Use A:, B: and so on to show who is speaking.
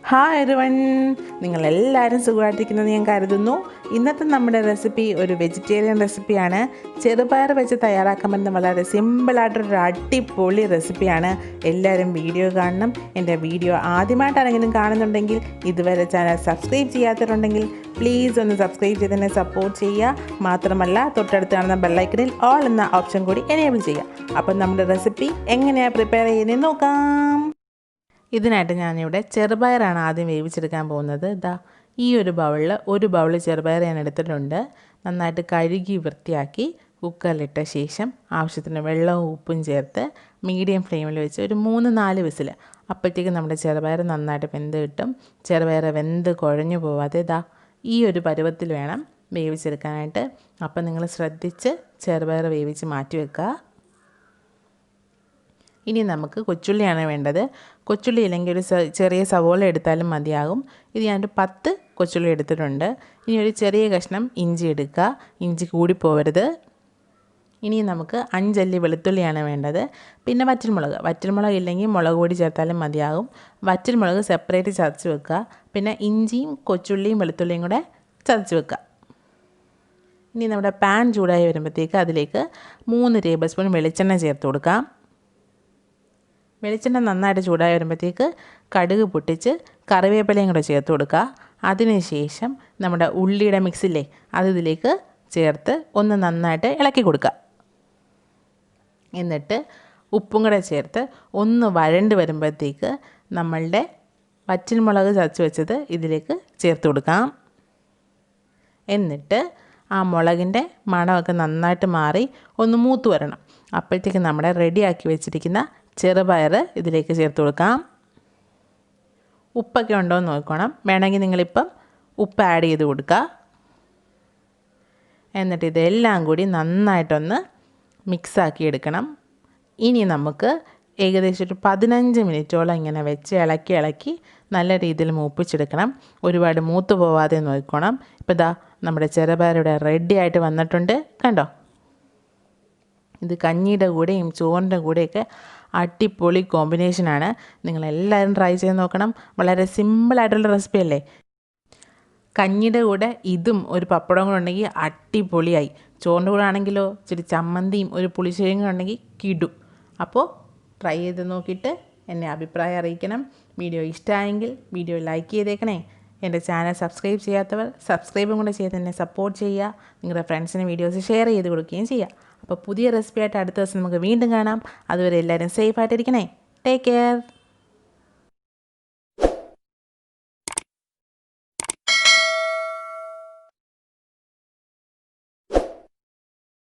A: Hi everyone, നിങ്ങളെല്ലാവരും സുഖമായിട്ടിരിക്കുന്നത് ഞാൻ കരുതുന്നു. ഇന്നത്തെ നമ്മുടെ റെസിപ്പി ഒരു വെജിറ്റേറിയൻ റെസിപ്പിയാണ്. ചെറുപയർ വെച്ച് തയ്യാറാക്കാൻ പറ്റുന്ന വളരെ സിമ്പിളായിട്ടൊരു അടിപൊളി റെസിപ്പിയാണ്. എല്ലാവരും വീഡിയോ കാണണം. എൻ്റെ വീഡിയോ ആദ്യമായിട്ടാണെങ്കിലും കാണുന്നുണ്ടെങ്കിൽ ഇതുവരെ ചാനൽ സബ്സ്ക്രൈബ് ചെയ്യാത്തവരുണ്ടെങ്കിൽ പ്ലീസ് ഒന്ന് സബ്സ്ക്രൈബ് ചെയ്ത് തന്നെ സപ്പോർട്ട് ചെയ്യുക. മാത്രമല്ല തൊട്ടടുത്ത് കാണുന്ന ബെല്ലൈക്കണിൽ ഓൾ എന്ന ഓപ്ഷൻ കൂടി എനേബിൾ ചെയ്യുക. അപ്പം നമ്മുടെ റെസിപ്പി എങ്ങനെയാണ് പ്രിപ്പയർ ചെയ്യുന്നത് നോക്കാം. ഇതിനായിട്ട് ഞാനിവിടെ ചെറുപയറാണ് ആദ്യം വേവിച്ചെടുക്കാൻ പോകുന്നത്. ഈ ഒരു ബൗൾ ചെറുപയർ ഞാൻ എടുത്തിട്ടുണ്ട്. നന്നായിട്ട് കഴുകി വൃത്തിയാക്കി കുക്കറിലിട്ട ശേഷം ആവശ്യത്തിന് വെള്ളവും ഉപ്പും ചേർത്ത് മീഡിയം ഫ്ലെയിമിൽ വെച്ച് ഒരു 3-4 വിസിൽ. അപ്പോഴത്തേക്കും നമ്മുടെ ചെറുപയർ നന്നായിട്ട് വെന്ത് കിട്ടും. ചെറുപയർ വെന്ത് കുഴഞ്ഞു പോവാതെ ഈ ഒരു പരുവത്തിൽ വേണം വേവിച്ചെടുക്കാനായിട്ട്. അപ്പം നിങ്ങൾ ശ്രദ്ധിച്ച് ചെറുപയർ വേവിച്ച് മാറ്റി വെക്കുക. ഇനി നമുക്ക് കൊച്ചുള്ളിയാണ് വേണ്ടത്. കൊച്ചുള്ളി ഇല്ലെങ്കിൽ ഒരു ചെറിയ സവോള എടുത്താലും മതിയാകും. ഇത് ഞാനൊരു 10 കൊച്ചുള്ളി എടുത്തിട്ടുണ്ട്. ഇനി ഒരു ചെറിയ കഷ്ണം ഇഞ്ചി എടുക്കുക. ഇഞ്ചി കൂടിപ്പോവരുത്. ഇനി നമുക്ക് 5 അല്ലി വെളുത്തുള്ളിയാണ് വേണ്ടത്. പിന്നെ വറ്റൽമുളക് ഇല്ലെങ്കിൽ മുളക് പൊടി ചേർത്താലും മതിയാകും. വറ്റൽമുളക് സെപ്പറേറ്റ് ചതച്ച് വെക്കുക. പിന്നെ ഇഞ്ചിയും കൊച്ചുള്ളിയും വെളുത്തുള്ളിയും കൂടെ ചതച്ച് വെക്കുക. ഇനി നമ്മുടെ പാൻ ചൂടായി വരുമ്പോഴത്തേക്ക് അതിലേക്ക് 3 ടേബിൾ സ്പൂൺ വെളിച്ചെണ്ണ ചേർത്ത് കൊടുക്കാം. വെളിച്ചെണ്ണ നന്നായിട്ട് ചൂടായി വരുമ്പോഴത്തേക്ക് കടുക് പൊട്ടിച്ച് കറിവേപ്പിലയും കൂടെ ചേർത്ത് കൊടുക്കുക. അതിനുശേഷം നമ്മുടെ ഉള്ളിയുടെ മിക്സില്ലേ അത് ഇതിലേക്ക് ചേർത്ത് ഒന്ന് നന്നായിട്ട് ഇളക്കി കൊടുക്കുക. എന്നിട്ട് ഉപ്പും കൂടെ ചേർത്ത് ഒന്ന് വഴണ്ട് വരുമ്പോഴത്തേക്ക് നമ്മളുടെ വറ്റൽമുളക് ചതച്ച് വെച്ചത് ഇതിലേക്ക് ചേർത്ത് കൊടുക്കാം. എന്നിട്ട് ആ മുളകിൻ്റെ മണമൊക്കെ നന്നായിട്ട് മാറി ഒന്ന് മൂത്ത് വരണം. അപ്പോഴത്തേക്ക് നമ്മുടെ റെഡിയാക്കി വെച്ചിരിക്കുന്ന ചെറുപയർ ഇതിലേക്ക് ചേർത്ത് കൊടുക്കാം. ഉപ്പൊക്കെ ഉണ്ടോ എന്ന് നോക്കണം. വേണമെങ്കിൽ നിങ്ങളിപ്പം ഉപ്പ് ആഡ് ചെയ്ത് കൊടുക്കുക. എന്നിട്ട് ഇതെല്ലാം കൂടി നന്നായിട്ടൊന്ന് മിക്സാക്കി എടുക്കണം. ഇനി നമുക്ക് ഏകദേശം ഒരു 15 മിനിറ്റോളം ഇങ്ങനെ വെച്ച് ഇളക്കി നല്ല രീതിയിൽ മൂപ്പിച്ചെടുക്കണം. ഒരുപാട് മൂത്ത് പോവാതെ നോക്കണം. ഇപ്പോൾ നമ്മുടെ ചെറുപയർ റെഡി ആയിട്ട് വന്നിട്ടുണ്ട്. കണ്ടോ? ഇത് കഞ്ഞിയുടെ കൂടെയും ചോറിൻ്റെ കൂടെയൊക്കെ അടിപൊളി കോമ്പിനേഷനാണ്. നിങ്ങളെല്ലാവരും ട്രൈ ചെയ്ത് നോക്കണം. വളരെ സിമ്പിളായിട്ടുള്ള റെസിപ്പി അല്ലേ. കഞ്ഞിയുടെ കൂടെ ഇതും ഒരു പപ്പടവും കൂടെ ഉണ്ടെങ്കിൽ അടിപൊളിയായി. ചോറിൻ്റെ കൂടെ ആണെങ്കിലോ ഇച്ചിരി ചമ്മന്തിയും ഒരു പുളിശ്ശേരിയും കൂടെ ഉണ്ടെങ്കിൽ കിടും. അപ്പോൾ ട്രൈ ചെയ്ത് നോക്കിയിട്ട് എന്നെ അഭിപ്രായം അറിയിക്കണം. വീഡിയോ ഇഷ്ടമായെങ്കിൽ വീഡിയോ ലൈക്ക് ചെയ്തേക്കണേ. എൻ്റെ ചാനൽ സബ്സ്ക്രൈബ് ചെയ്യാത്തവർ സബ്സ്ക്രൈബും കൂടെ ചെയ്ത് എന്നെ സപ്പോർട്ട് ചെയ്യുക. നിങ്ങളുടെ ഫ്രണ്ട്സിന് വീഡിയോസ് ഷെയർ ചെയ്ത് കൊടുക്കുകയും ചെയ്യുക. അപ്പോൾ പുതിയ റെസിപ്പിയായിട്ട് അടുത്ത ദിവസം നമുക്ക് വീണ്ടും കാണാം. അതുവരെ എല്ലാവരും സേഫായിട്ടിരിക്കണേ. Take care.